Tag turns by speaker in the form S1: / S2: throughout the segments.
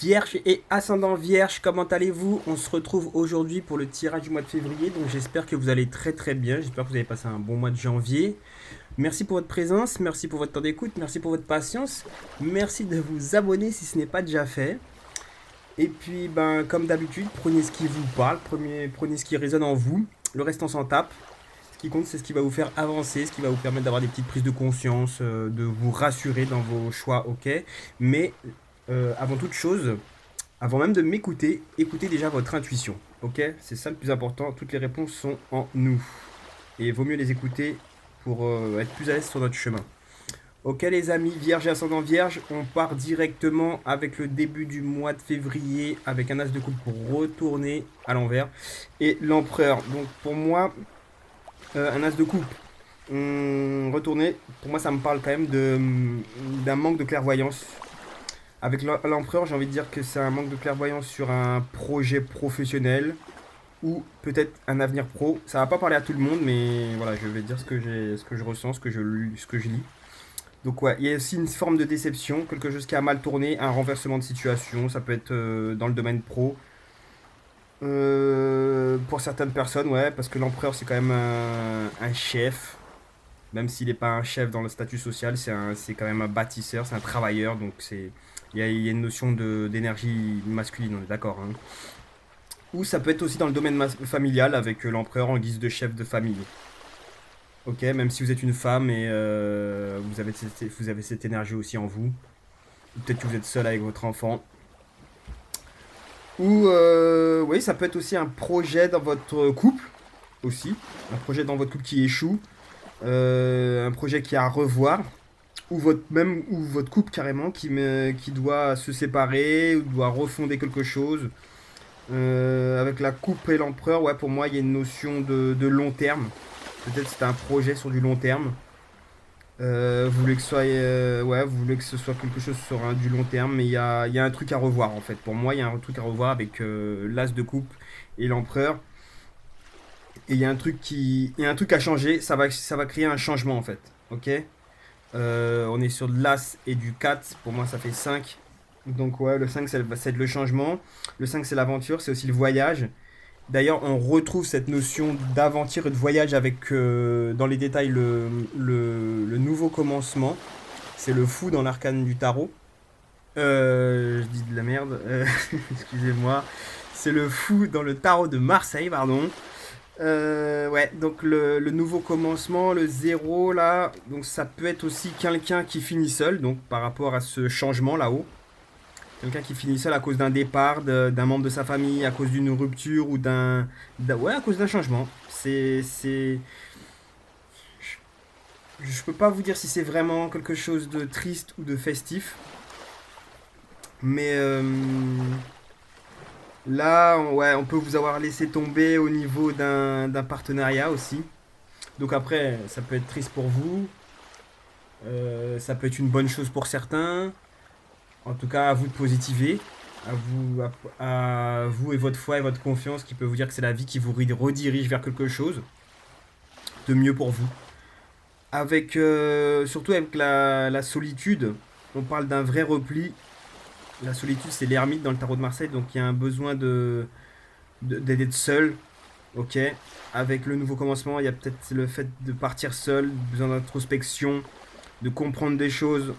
S1: Vierge et ascendant Vierge, comment allez-vous? On se retrouve aujourd'hui pour le tirage du mois de février, donc j'espère que vous allez très très bien, j'espère que vous avez passé un bon mois de janvier. Merci pour votre présence, merci pour votre temps d'écoute, merci pour votre patience, merci de vous abonner si ce n'est pas déjà fait. Et puis, comme d'habitude, prenez ce qui vous parle, prenez ce qui résonne en vous, le reste on s'en tape. Ce qui compte, c'est ce qui va vous faire avancer, ce qui va vous permettre d'avoir des petites prises de conscience, de vous rassurer dans vos choix, ok. Mais avant toute chose, avant même de m'écouter, écoutez déjà votre intuition, ok. C'est ça le plus important, toutes les réponses sont en nous. Et il vaut mieux les écouter pour être plus à l'aise sur notre chemin. Ok les amis, Vierge et ascendant Vierge, on part directement avec le début du mois de février avec un as de coupe pour retourner à l'envers et l'empereur. Donc pour moi, un as de coupe retourné, pour moi ça me parle quand même d'un manque de clairvoyance. Avec l'empereur, j'ai envie de dire que c'est un manque de clairvoyance sur un projet professionnel ou peut-être un avenir pro. Ça va pas parler à tout le monde, mais voilà, je vais dire ce que je ressens, ce que je lis. Donc ouais, il y a aussi une forme de déception, quelque chose qui a mal tourné, un renversement de situation, ça peut être dans le domaine pro. Pour certaines personnes, ouais, parce que l'empereur c'est quand même un chef, même s'il n'est pas un chef dans le statut social, c'est quand même un bâtisseur, c'est un travailleur, donc il y a une notion d'énergie masculine, on est d'accord, hein. Ou ça peut être aussi dans le domaine familial avec l'empereur en guise de chef de famille. Ok, même si vous êtes une femme et vous avez cette énergie aussi en vous. Peut-être que vous êtes seul avec votre enfant. Ou oui, ça peut être aussi un projet dans votre couple aussi. Un projet dans votre couple qui échoue. Un projet qui est à revoir. Ou votre couple carrément qui doit se séparer ou doit refonder quelque chose. Avec la coupe et l'empereur, ouais, pour moi, il y a une notion de long terme. Peut-être que c'est un projet sur du long terme. Vous voulez que ce soit, ouais, vous voulez que ce soit quelque chose sur du long terme, mais il y a un truc à revoir en fait. Pour moi, il y a un truc à revoir avec l'as de coupe et l'empereur. Et il y a un truc à changer. Ça va créer un changement en fait. Ok. On est sur de l'as et du 4. Pour moi, ça fait 5. Donc ouais, le 5 c'est le changement. Le 5 c'est l'aventure, c'est aussi le voyage. D'ailleurs, on retrouve cette notion d'aventure et de voyage avec, dans les détails, le nouveau commencement. C'est le fou dans l'arcane du tarot. Je dis de la merde, excusez-moi. C'est le fou dans le tarot de Marseille, pardon. Ouais, donc le nouveau commencement, le zéro là, donc ça peut être aussi quelqu'un qui finit seul, donc par rapport à ce changement là-haut. Quelqu'un qui finit seul à cause d'un départ d'un membre de sa famille, à cause d'une rupture ou ouais, à cause d'un changement. Je peux pas vous dire si c'est vraiment quelque chose de triste ou de festif. Mais là, ouais, on peut vous avoir laissé tomber au niveau d'un partenariat aussi. Donc après, ça peut être triste pour vous. Ça peut être une bonne chose pour certains. En tout cas, à vous de positiver. À vous et votre foi et votre confiance qui peut vous dire que c'est la vie qui vous redirige vers quelque chose de mieux pour vous. Avec, surtout avec la solitude, on parle d'un vrai repli. La solitude, c'est l'ermite dans le tarot de Marseille, donc il y a un besoin d'être seul, ok. Avec le nouveau commencement, il y a peut-être le fait de partir seul, besoin d'introspection, de comprendre des choses.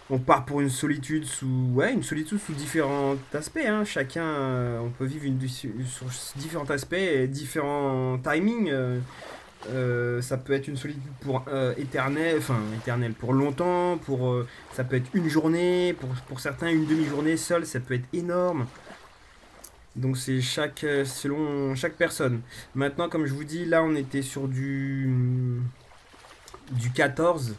S1: On part pour une solitude une solitude sous différents aspects, hein. Chacun, on peut vivre sur différents aspects et différents timings. Ça peut être une solitude pour éternelle pour longtemps, ça peut être une journée, pour certains une demi-journée seule, ça peut être énorme. Donc c'est selon chaque personne. Maintenant, comme je vous dis, là on était sur du 14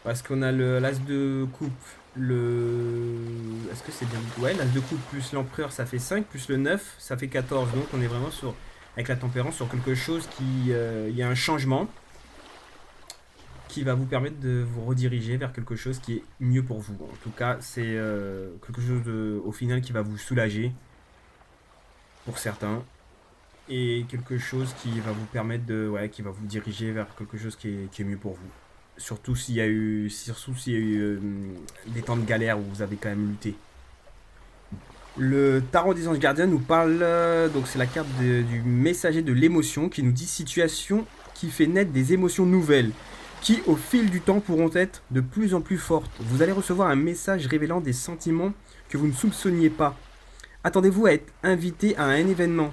S1: parce qu'on a l'as de coupe, est-ce que c'est bien? Ouais, l'as de coupe plus l'empereur, ça fait 5 plus le 9 ça fait 14. Donc on est vraiment avec la tempérance, sur quelque chose il y a un changement qui va vous permettre de vous rediriger vers quelque chose qui est mieux pour vous. En tout cas, c'est quelque chose au final qui va vous soulager pour certains et quelque chose qui va vous permettre qui va vous diriger vers quelque chose qui est mieux pour vous. Surtout s'il y a eu des temps de galère où vous avez quand même lutté. Le tarot des anges gardiens nous parle, donc c'est la carte du messager de l'émotion qui nous dit situation qui fait naître des émotions nouvelles, qui au fil du temps pourront être de plus en plus fortes. Vous allez recevoir un message révélant des sentiments que vous ne soupçonniez pas. Attendez-vous à être invité à un événement.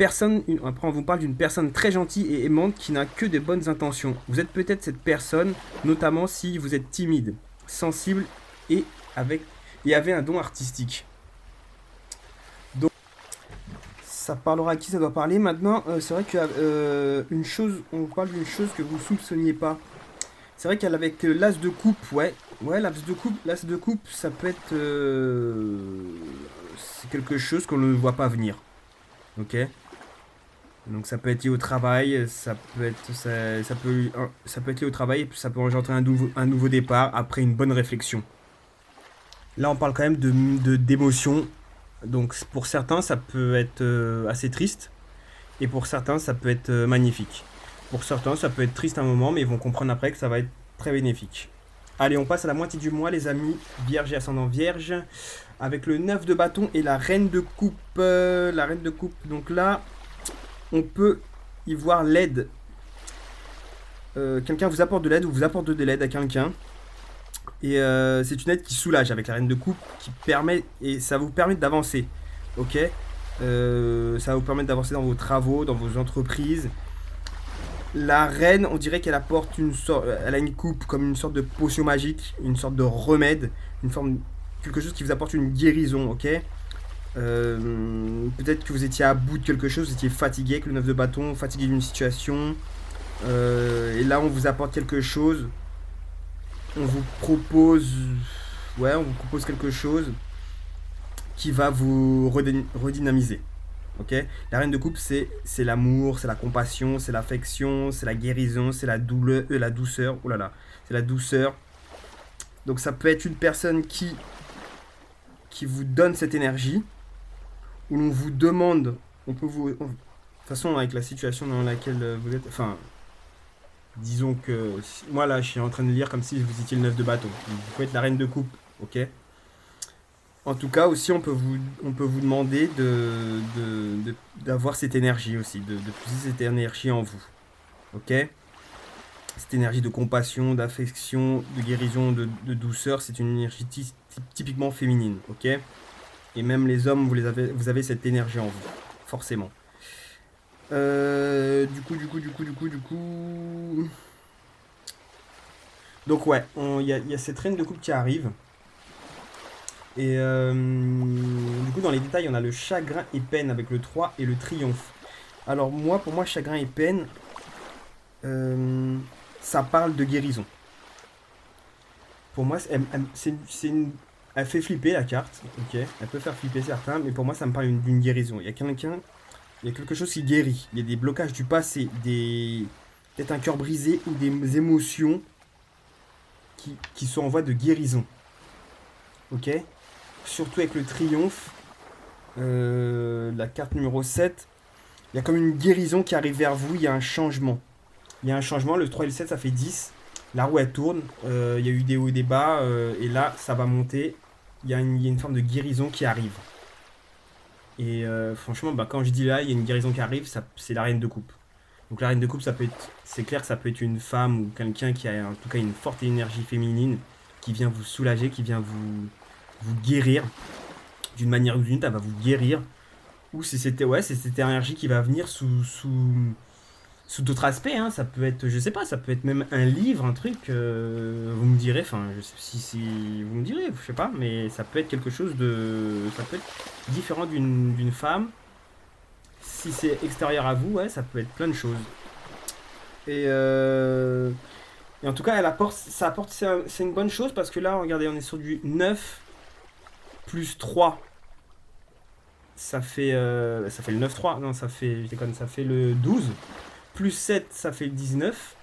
S1: Après on vous parle d'une personne très gentille et aimante qui n'a que de bonnes intentions. Vous êtes peut-être cette personne, notamment si vous êtes timide, sensible et, avez un don artistique. Donc ça parlera à qui ça doit parler. Maintenant, c'est vrai une chose, on vous parle d'une chose que vous ne soupçonniez pas. C'est vrai qu'avec l'as de coupe, ouais, l'as de coupe, ça peut être c'est quelque chose qu'on ne voit pas venir. Ok. Donc ça peut être lié au travail, ça peut être lié au travail, et puis ça peut engendrer un nouveau départ après une bonne réflexion. Là, on parle quand même d'émotions. Donc pour certains, ça peut être assez triste, et pour certains, ça peut être magnifique. Pour certains, ça peut être triste un moment, mais ils vont comprendre après que ça va être très bénéfique. Allez, on passe à la moitié du mois, les amis. Vierge et ascendant vierge. Avec le 9 de bâton et la reine de coupe. La reine de coupe. Donc là, on peut y voir l'aide. Quelqu'un vous apporte de l'aide ou vous apporte de l'aide à quelqu'un. Et c'est une aide qui soulage avec la reine de coupe. Et ça vous permet d'avancer. Ok. Ça va vous permettre d'avancer dans vos travaux, dans vos entreprises. La reine, on dirait qu'elle apporte elle a une coupe comme une sorte de potion magique, une sorte de remède, quelque chose qui vous apporte une guérison, ok. Peut-être que vous étiez à bout de quelque chose, vous étiez fatigué avec le 9 de bâton, fatigué d'une situation, et là on vous apporte quelque chose, on vous propose quelque chose qui va vous redynamiser. Ok. La reine de coupe, c'est l'amour, c'est la compassion, c'est l'affection, c'est la guérison, c'est la douceur. Oh là là, c'est la douceur. Donc ça peut être une personne qui vous donne cette énergie, où l'on vous demande, de toute façon avec la situation dans laquelle vous êtes, enfin, disons que moi là, je suis en train de lire comme si vous étiez le 9 de bâton. Vous pouvez être la reine de coupe, ok. En tout cas, aussi, on peut vous demander d'avoir cette énergie aussi, de puiser cette énergie en vous. Ok. Cette énergie de compassion, d'affection, de guérison, de douceur, c'est une énergie typiquement féminine. Ok. Et même les hommes, vous avez cette énergie en vous, forcément. Du coup. Donc, ouais, il y a cette reine de coupe qui arrive. Et du coup, dans les détails, on a le chagrin et peine avec le 3 et le triomphe. Alors, pour moi, chagrin et peine, ça parle de guérison. Pour moi, elle fait flipper la carte, ok. Elle peut faire flipper certains, mais pour moi, ça me parle d'une guérison. Il y a quelque chose qui guérit. Il y a des blocages du passé, peut-être un cœur brisé ou des émotions qui sont en voie de guérison. Ok. Surtout avec le triomphe, la carte numéro 7, il y a comme une guérison qui arrive vers vous, il y a un changement. Le 3 et le 7 ça fait 10, la roue elle tourne, il y a eu des hauts et des bas, et là ça va monter, il y a une forme de guérison qui arrive. Et franchement, quand je dis là, il y a une guérison qui arrive, c'est la reine de coupe. Donc la reine de coupe, c'est clair que ça peut être une femme ou quelqu'un qui a en tout cas une forte énergie féminine, qui vient vous soulager, qui vient vous guérir d'une manière ou d'une autre, elle va vous guérir, ou c'est cette énergie qui va venir sous d'autres aspects, hein. Ça peut être, je sais pas, ça peut être même un livre, un truc, vous me direz, enfin si vous me direz, je sais pas, mais ça peut être quelque chose ça peut être différent d'une femme. Si c'est extérieur à vous, ouais, ça peut être plein de choses. Et en tout cas, c'est une bonne chose parce que là, regardez, on est sur du 9 plus 3, ça fait le 9-3, non, ça fait le 12, plus 7, ça fait le 19,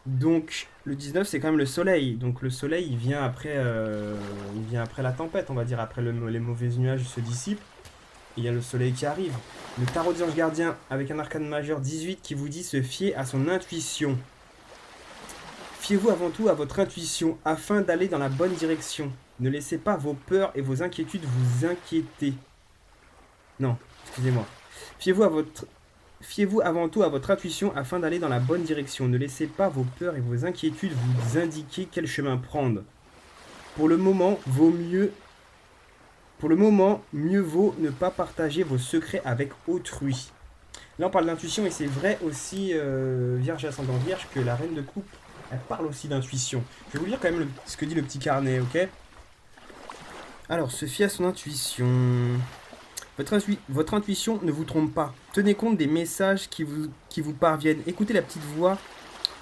S1: donc le 19, c'est quand même le soleil, donc le soleil, il vient après la tempête, on va dire, après les mauvais nuages se dissipent, et il y a le soleil qui arrive. Le tarot des anges gardiens, avec un arcane majeur 18, qui vous dit se fier à son intuition. Fiez-vous avant tout à votre intuition, afin d'aller dans la bonne direction. Ne laissez pas vos peurs et vos inquiétudes vous inquiéter. Non, excusez-moi. Fiez-vous à votre Fiez-vous avant tout à votre intuition afin d'aller dans la bonne direction. Ne laissez pas vos peurs et vos inquiétudes vous indiquer quel chemin prendre. Pour le moment, mieux vaut ne pas partager vos secrets avec autrui. Là, on parle d'intuition et c'est vrai aussi, Vierge ascendant Vierge, que la reine de coupe, elle parle aussi d'intuition. Je vais vous lire quand même ce que dit le petit carnet, ok? Alors, se fier à son intuition. Votre intuition ne vous trompe pas. Tenez compte des messages qui vous parviennent. Écoutez la petite voix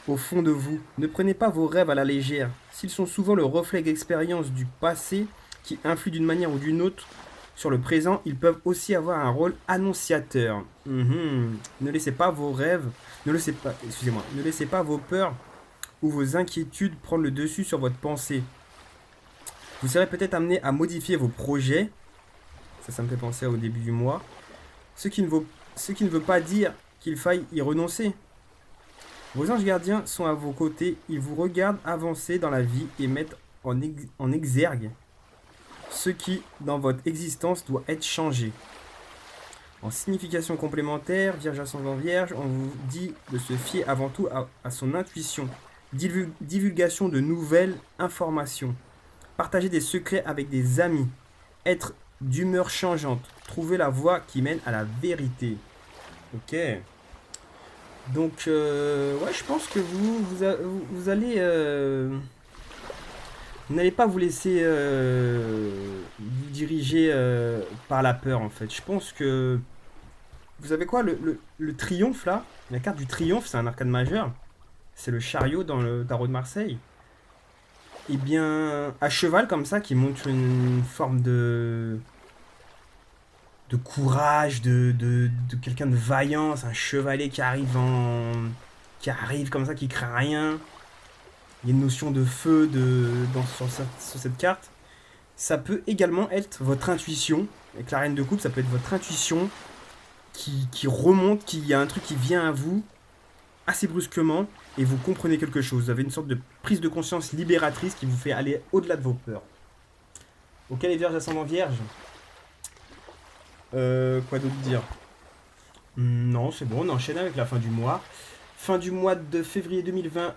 S1: au fond de vous. Ne prenez pas vos rêves à la légère. S'ils sont souvent le reflet d'expériences du passé qui influent d'une manière ou d'une autre sur le présent, ils peuvent aussi avoir un rôle annonciateur. Ne laissez pas vos rêves, ne laissez pas vos peurs ou vos inquiétudes prendre le dessus sur votre pensée. Vous serez peut-être amené à modifier vos projets. Ça me fait penser au début du mois. Ce qui ne veut pas dire qu'il faille y renoncer. Vos anges gardiens sont à vos côtés. Ils vous regardent avancer dans la vie et mettent en exergue ce qui, dans votre existence, doit être changé. En signification complémentaire, Vierge ascendant Vierge, on vous dit de se fier avant tout à son intuition. Divulgation de nouvelles informations. Partager des secrets avec des amis. Être d'humeur changeante. Trouver la voie qui mène à la vérité. Ok. Donc, ouais, je pense que vous allez... vous n'allez pas vous laisser vous diriger par la peur, en fait. Je pense que... Vous savez quoi, le triomphe, là, la carte du triomphe, c'est un arcane majeur. C'est le chariot dans le tarot de Marseille. Et bien, à cheval, comme ça, qui montre une forme de courage, de quelqu'un de vaillant. C'est un chevalier qui arrive comme ça, qui craint rien. Il y a une notion de feu sur cette carte. Ça peut également être votre intuition. Avec la reine de coupe, ça peut être votre intuition qui remonte, qu'il y a un truc qui vient à vous assez brusquement et vous comprenez quelque chose. Vous avez une sorte de prise de conscience libératrice qui vous fait aller au-delà de vos peurs. Ok, les vierges ascendant vierge. Quoi d'autre dire? Non, c'est bon, on enchaîne avec la fin du mois. Fin du mois de février 2020,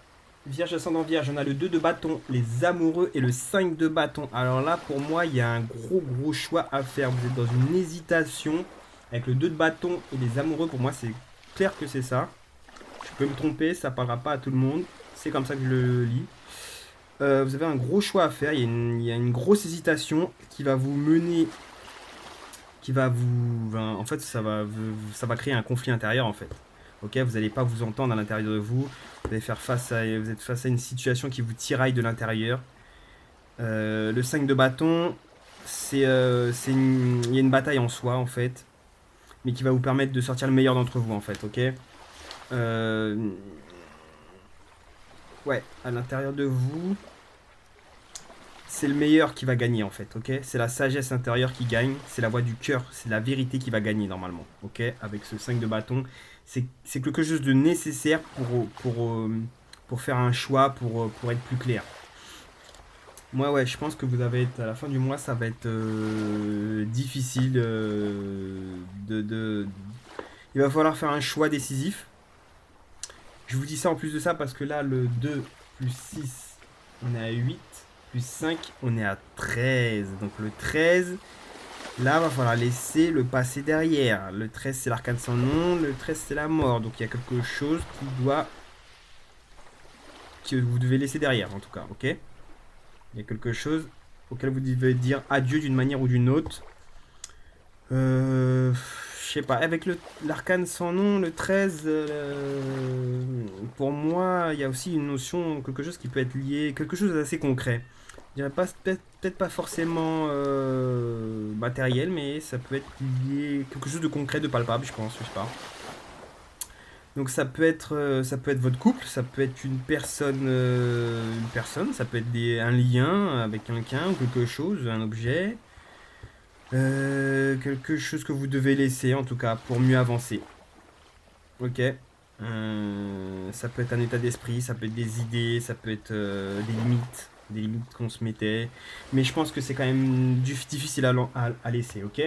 S1: Vierge ascendant Vierge, on a le 2 de bâton, les amoureux et le 5 de bâton. Alors là, pour moi, il y a un gros choix à faire. Vous êtes dans une hésitation avec le 2 de bâton et les amoureux. Pour moi, c'est clair que c'est ça. Je peux me tromper, ça parlera pas à tout le monde. C'est comme ça que je le lis. Vous avez un gros choix à faire. Il y a une grosse hésitation qui va vous mener... En fait, ça va créer un conflit intérieur, en fait. Ok, vous n'allez pas vous entendre à l'intérieur de vous. Vous êtes face à une situation qui vous tiraille de l'intérieur. Le 5 de bâton, il y a une bataille en soi, en fait. Mais qui va vous permettre de sortir le meilleur d'entre vous, en fait. Ok. Ouais, à l'intérieur de vous, c'est le meilleur qui va gagner, en fait. Ok. C'est la sagesse intérieure qui gagne. C'est la voix du cœur. C'est la vérité qui va gagner, normalement. Ok. Avec ce 5 de bâton. C'est quelque chose de nécessaire pour faire un choix, pour être plus clair. Moi, ouais, je pense que vous allez être, à la fin du mois, ça va être difficile il va falloir faire un choix décisif. Je vous dis ça en plus de ça parce que là, le 2 plus 6, on est à 8, plus 5, on est à 13. Donc le 13... Là, va falloir laisser le passé derrière. Le 13, c'est l'arcane sans nom. Le 13, c'est la mort. Donc, il y a quelque chose que vous devez laisser derrière, en tout cas. Ok. Il y a quelque chose auquel vous devez dire adieu d'une manière ou d'une autre. Je sais pas. Avec l'arcane sans nom, le 13, pour moi, il y a aussi une notion, quelque chose qui peut être lié, quelque chose d'assez concret. Je dirais pas, peut-être pas forcément matériel, mais ça peut être lié quelque chose de concret, de palpable, je pense, je sais pas. Donc ça peut être votre couple, ça peut être une personne, ça peut être un lien avec quelqu'un, ou quelque chose, un objet, quelque chose que vous devez laisser en tout cas pour mieux avancer. Ok. Ça peut être un état d'esprit, ça peut être des idées, ça peut être des limites. des limites qu'on se mettait. Mais je pense que c'est quand même difficile à laisser, ok?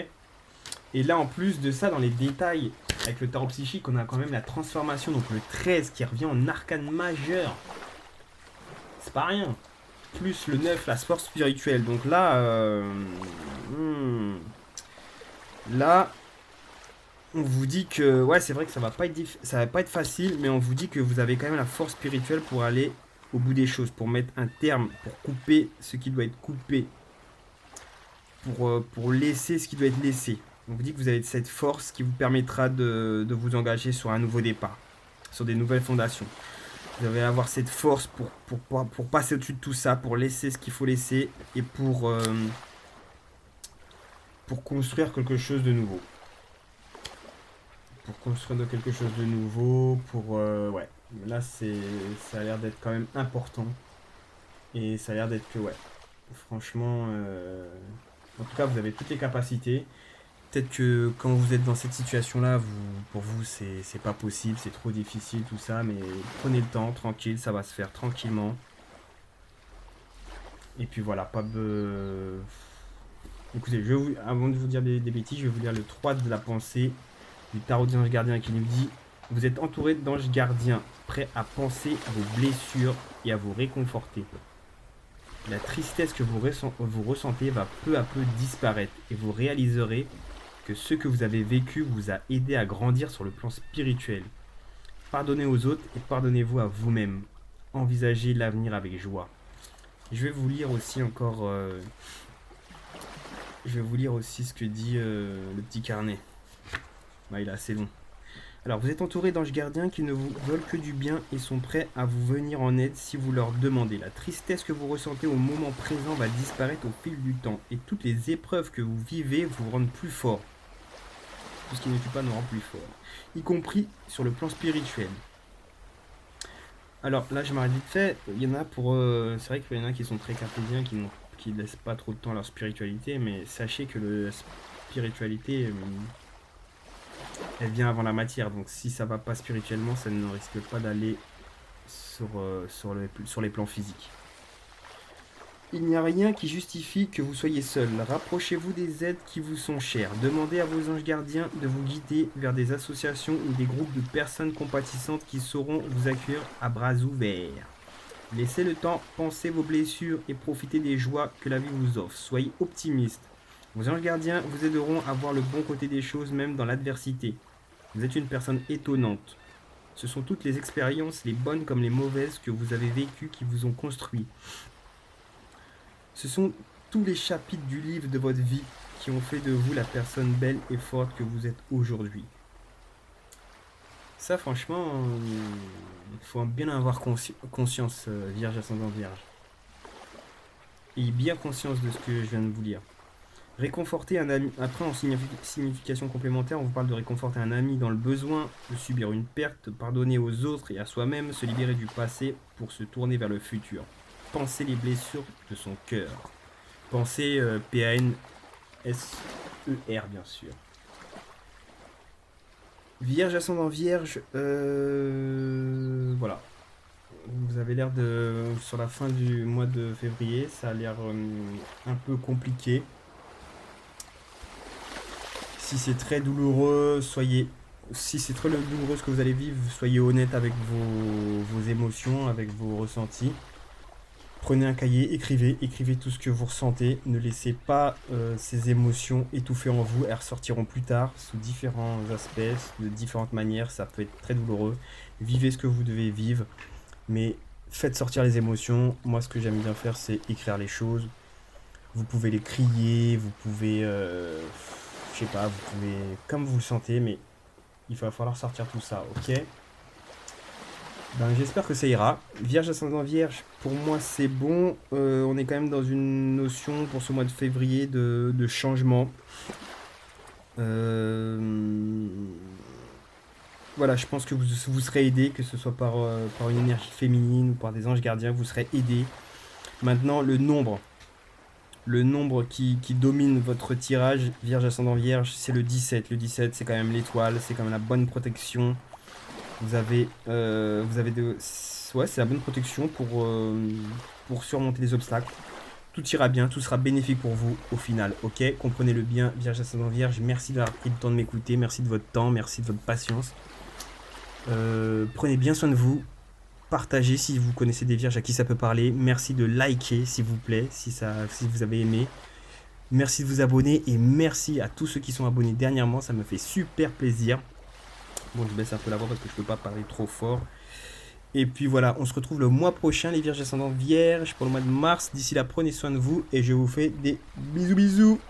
S1: Et là, en plus de ça, dans les détails, avec le tarot psychique, on a quand même la transformation, donc le 13 qui revient en arcane majeur. C'est pas rien. Plus le 9, la force spirituelle. Donc là, là, on vous dit que, ouais, c'est vrai que ça va pas être facile, mais on vous dit que vous avez quand même la force spirituelle pour aller au bout des choses, pour mettre un terme, pour couper ce qui doit être coupé, pour laisser ce qui doit être laissé. On vous dit que vous avez cette force qui vous permettra de vous engager sur un nouveau départ, sur des nouvelles fondations. Vous allez avoir cette force pour passer au-dessus de tout ça, pour laisser ce qu'il faut laisser et pour construire quelque chose de nouveau. Pour construire quelque chose de nouveau, ouais. Là, ça a l'air d'être quand même important. Et ça a l'air d'être que, ouais. Franchement, en tout cas, vous avez toutes les capacités. Peut-être que quand vous êtes dans cette situation-là, pour vous, c'est pas possible, c'est trop difficile, tout ça. Mais prenez le temps, tranquille, ça va se faire tranquillement. Et puis voilà, pas de... Écoutez, avant de vous dire des bêtises, je vais vous lire le 3 de la pensée du tarot des anges gardiens qui nous dit: vous êtes entouré d'anges gardiens, prêts à penser à vos blessures et à vous réconforter. La tristesse que vous ressentez va peu à peu disparaître et vous réaliserez que ce que vous avez vécu vous a aidé à grandir sur le plan spirituel. Pardonnez aux autres et pardonnez-vous à vous-même. Envisagez l'avenir avec joie. Je vais vous lire aussi encore... je vais vous lire aussi ce que dit le petit carnet. Il est assez long. Alors, vous êtes entouré d'anges gardiens qui ne vous veulent que du bien et sont prêts à vous venir en aide si vous leur demandez. La tristesse que vous ressentez au moment présent va disparaître au fil du temps et toutes les épreuves que vous vivez vous rendent plus fort. Tout ce qui ne tue pas nous rend plus fort, y compris sur le plan spirituel. Alors là, je m'arrête vite fait. Il y en a c'est vrai qu'il y en a qui sont très cartésiens, qui ne laissent pas trop de temps à leur spiritualité, mais sachez que la spiritualité... elle vient avant la matière, donc si ça va pas spirituellement, ça ne risque pas d'aller sur les plans physiques. Il n'y a rien qui justifie que vous soyez seul. Rapprochez-vous des aides qui vous sont chères. Demandez à vos anges gardiens de vous guider vers des associations ou des groupes de personnes compatissantes qui sauront vous accueillir à bras ouverts. Laissez le temps penser vos blessures et profitez des joies que la vie vous offre. Soyez optimiste. Vos anges gardiens vous aideront à voir le bon côté des choses même dans l'adversité. Vous êtes une personne étonnante. Ce sont toutes les expériences, les bonnes comme les mauvaises, que vous avez vécues qui vous ont construit. Ce sont tous les chapitres du livre de votre vie qui ont fait de vous la personne belle et forte que vous êtes aujourd'hui. Ça, franchement, il faut bien en avoir conscience, Vierge ascendant Vierge. Et bien conscience de ce que je viens de vous lire. Réconforter un ami. Après, en signification complémentaire, on vous parle de réconforter un ami dans le besoin, de subir une perte, pardonner aux autres et à soi-même, se libérer du passé pour se tourner vers le futur. Penser les blessures de son cœur. Penser P-A-N-S-E-R, bien sûr. Vierge ascendant Vierge, voilà. Vous avez l'air de... Sur la fin du mois de février, ça a l'air un peu compliqué. Si c'est très douloureux, si c'est très douloureux ce que vous allez vivre, soyez honnête avec vos émotions, avec vos ressentis. Prenez un cahier, écrivez tout ce que vous ressentez. Ne laissez pas ces émotions étouffer en vous. Elles ressortiront plus tard sous différents aspects, de différentes manières. Ça peut être très douloureux. Vivez ce que vous devez vivre, mais faites sortir les émotions. Moi, ce que j'aime bien faire, c'est écrire les choses. Vous pouvez les crier, vous pouvez... je sais pas, vous pouvez... Comme vous le sentez, mais il va falloir sortir tout ça, ok? Ben, j'espère que ça ira. Vierge ascendant Vierge, pour moi c'est bon. On est quand même dans une notion pour ce mois de février de changement. Voilà, je pense que vous serez aidé, que ce soit par une énergie féminine ou par des anges gardiens, vous serez aidé. Maintenant, le nombre qui domine votre tirage, Vierge ascendant Vierge, c'est le 17. Le 17, c'est quand même l'étoile, c'est quand même la bonne protection. Vous avez ouais, c'est la bonne protection pour pour surmonter les obstacles. Tout ira bien, tout sera bénéfique pour vous au final, ok? Comprenez-le bien, Vierge ascendant Vierge, merci d'avoir pris le temps de m'écouter, merci de votre temps, merci de votre patience. Prenez bien soin de vous, partagez si vous connaissez des Vierges à qui ça peut parler, merci de liker s'il vous plaît, si vous avez aimé. Merci de vous abonner et merci à tous ceux qui sont abonnés dernièrement, ça me fait super plaisir. Bon, je baisse un peu la voix parce que je peux pas parler trop fort. Et puis voilà, on se retrouve le mois prochain, les Vierges ascendant Vierge, pour le mois de mars. D'ici là, prenez soin de vous et je vous fais des bisous bisous.